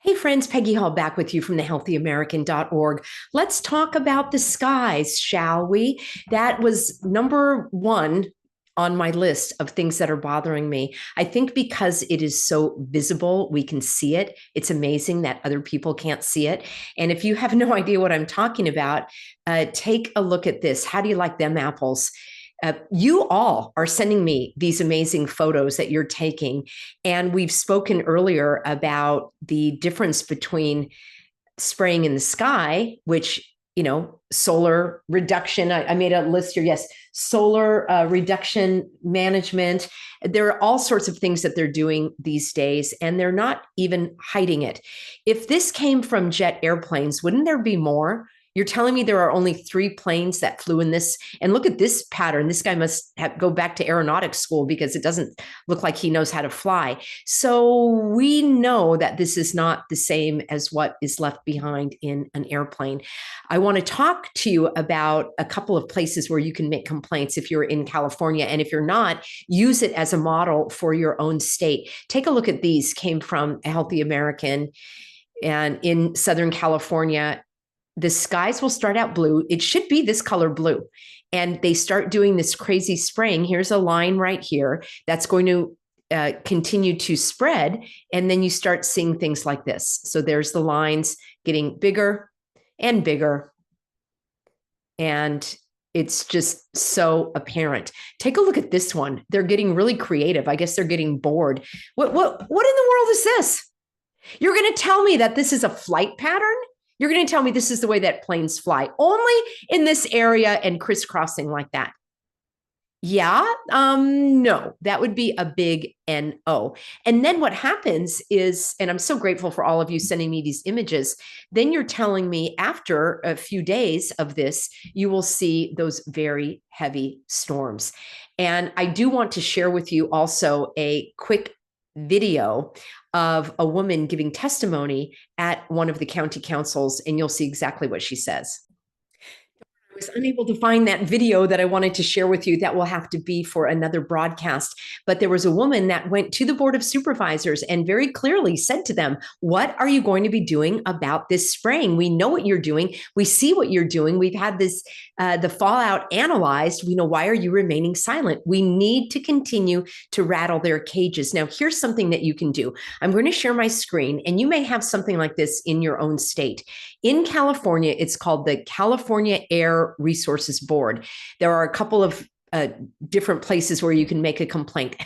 Hey friends, Peggy Hall back with you from thehealthyamerican.org. Let's talk about the skies, shall we? That was number one on my list of things that are bothering me. I think because it is so visible, we can see it. It's amazing that other people can't see it. And if you have no idea what I'm talking about, take a look at this. How do you like them apples? You all are sending me these amazing photos that you're taking. And we've spoken earlier about the difference between spraying in the sky, which, solar reduction. I made a list here. Yes, solar reduction management. There are all sorts of things that they're doing these days, and they're not even hiding it. If this came from jet airplanes, wouldn't there be more? You're telling me there are only 3 planes that flew in this. And look at this pattern. This guy must go back to aeronautics school because it doesn't look like he knows how to fly. So we know that this is not the same as what is left behind in an airplane. I want to talk to you about a couple of places where you can make complaints if you're in California. And if you're not, use it as a model for your own state. Take a look at these. Came from a Healthy American. And in Southern California, the skies will start out blue. It should be this color blue. And they start doing this crazy spraying. Here's a line right here that's going to continue to spread. And then you start seeing things like this. So there's the lines getting bigger and bigger. And it's just so apparent. Take a look at this one. They're getting really creative. I guess they're getting bored. What in the world is this? You're going to tell me that this is a flight pattern? You're going to tell me this is the way that planes fly, only in this area and crisscrossing like that. Yeah, no, that would be a big no. And then what happens is, and I'm so grateful for all of you sending me these images, then you're telling me after a few days of this, you will see those very heavy storms. And I do want to share with you also a quick video of a woman giving testimony at one of the county councils, and you'll see exactly what she says. I was unable to find that video that I wanted to share with you. That will have to be for another broadcast. But there was a woman that went to the Board of Supervisors and very clearly said to them, what are you going to be doing about this spraying? We know what you're doing. We see what you're doing. We've had this, the fallout analyzed. We know, why are you remaining silent? We need to continue to rattle their cages. Now, here's something that you can do. I'm going to share my screen, and you may have something like this in your own state. In California, it's called the California Air Resources Board. There are a couple of different places where you can make a complaint.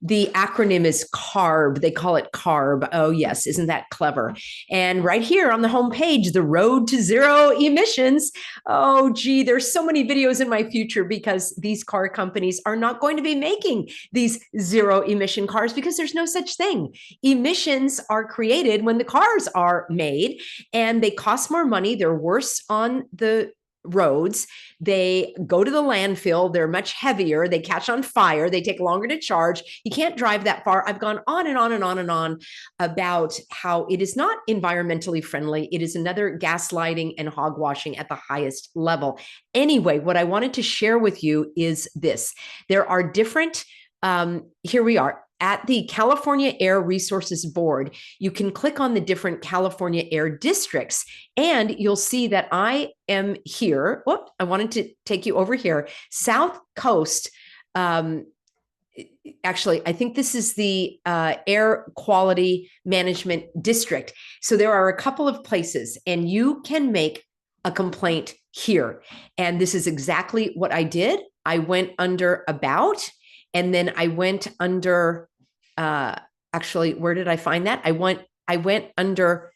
The acronym is CARB. They call it CARB. Oh, yes. Isn't that clever? And right here on the homepage, the road to zero emissions. Oh, gee, there's so many videos in my future because these car companies are not going to be making these zero emission cars because there's no such thing. Emissions are created when the cars are made, and they cost more money. They're worse on the roads. They go to the landfill. They're much heavier. They catch on fire. They take longer to charge. You can't drive that far. I've gone on and on and on and on about how it is not environmentally friendly. It is another gaslighting and hogwashing at the highest level. Anyway, what I wanted to share with you is this. There are different, here we are. At the California Air Resources Board, you can click on the different California air districts, and you'll see that I am here. Whoop, I wanted to take you over here. South Coast. Actually, I think this is the Air Quality Management District. So there are a couple of places, and you can make a complaint here. And this is exactly what I did. I went under About. And then I went under, actually, where did I find that? I went under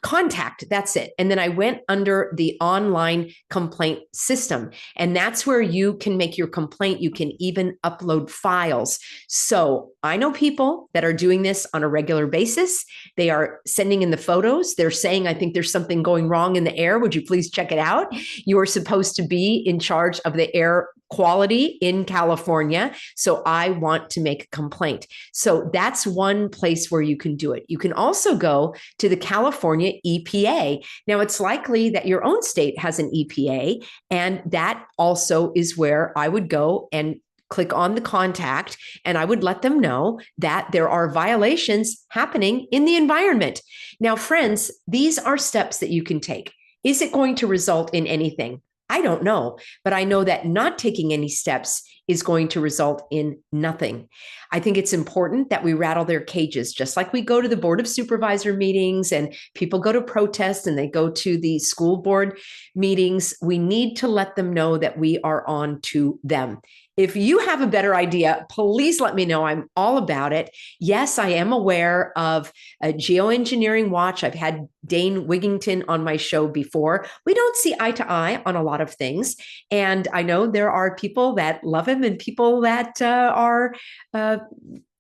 Contact, that's it. And then I went under the online complaint system. And that's where you can make your complaint. You can even upload files. So I know people that are doing this on a regular basis. They are sending in the photos. They're saying, I think there's something going wrong in the air. Would you please check it out? You are supposed to be in charge of the air quality in California. So I want to make a complaint. So that's one place where you can do it. You can also go to the California EPA. Now, it's likely that your own state has an EPA, and that also is where I would go and click on the contact, and I would let them know that there are violations happening in the environment. Now, friends, these are steps that you can take. Is it going to result in anything? I don't know, but I know that not taking any steps is going to result in nothing. I think it's important that we rattle their cages, just like we go to the Board of Supervisor meetings and people go to protest and they go to the school board meetings. We need to let them know that we are on to them. If you have a better idea, please let me know. I'm all about it. Yes, I am aware of a Geoengineering Watch. I've had Dane Wigington on my show before. We don't see eye to eye on a lot of things. And I know there are people that love him and people that are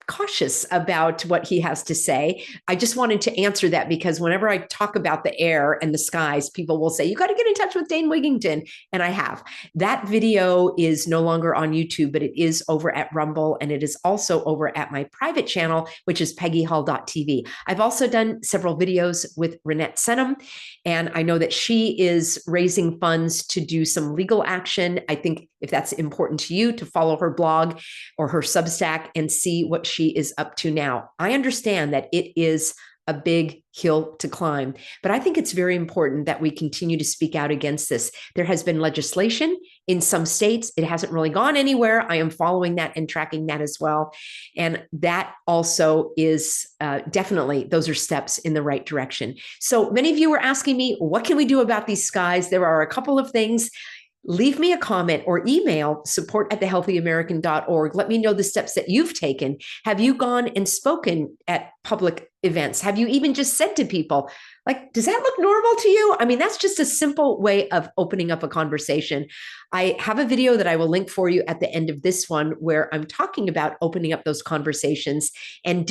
cautious about what he has to say. I just wanted to answer that because whenever I talk about the air and the skies, people will say, you got to get in touch with Dane Wigington. And I have. That video is no longer on YouTube, but it is over at Rumble. And it is also over at my private channel, which is peggyhall.tv. I've also done several videos with Renette Senum. And I know that she is raising funds to do some legal action. I think if that's important to you, to follow her blog or her Substack and see what she is up to now. I understand that it is a big hill to climb, but I think it's very important that we continue to speak out against this. There has been legislation in some states. It hasn't really gone anywhere. I am following that and tracking that as well. And that also is definitely, those are steps in the right direction. So many of you were asking me, what can we do about these skies? There are a couple of things. Leave me a comment or email support@thehealthyamerican.org. Let me know the steps that you've taken. Have you gone and spoken at public events? Have you even just said to people, like, does that look normal to you? I mean, that's just a simple way of opening up a conversation. I have a video that I will link for you at the end of this one where I'm talking about opening up those conversations and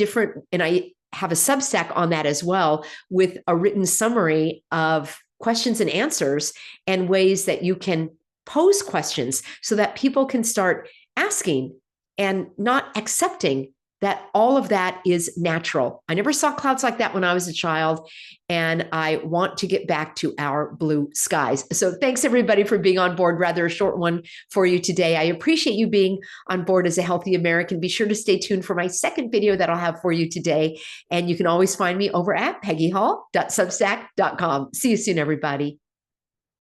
I have a Substack on that as well with a written summary of questions and answers and ways that you can pose questions so that people can start asking and not accepting that all of that is natural. I never saw clouds like that when I was a child, and I want to get back to our blue skies. So thanks everybody for being on board. Rather a short one for you today. I appreciate you being on board as a healthy American. Be sure to stay tuned for my second video that I'll have for you today. And you can always find me over at peggyhall.substack.com. See you soon, everybody.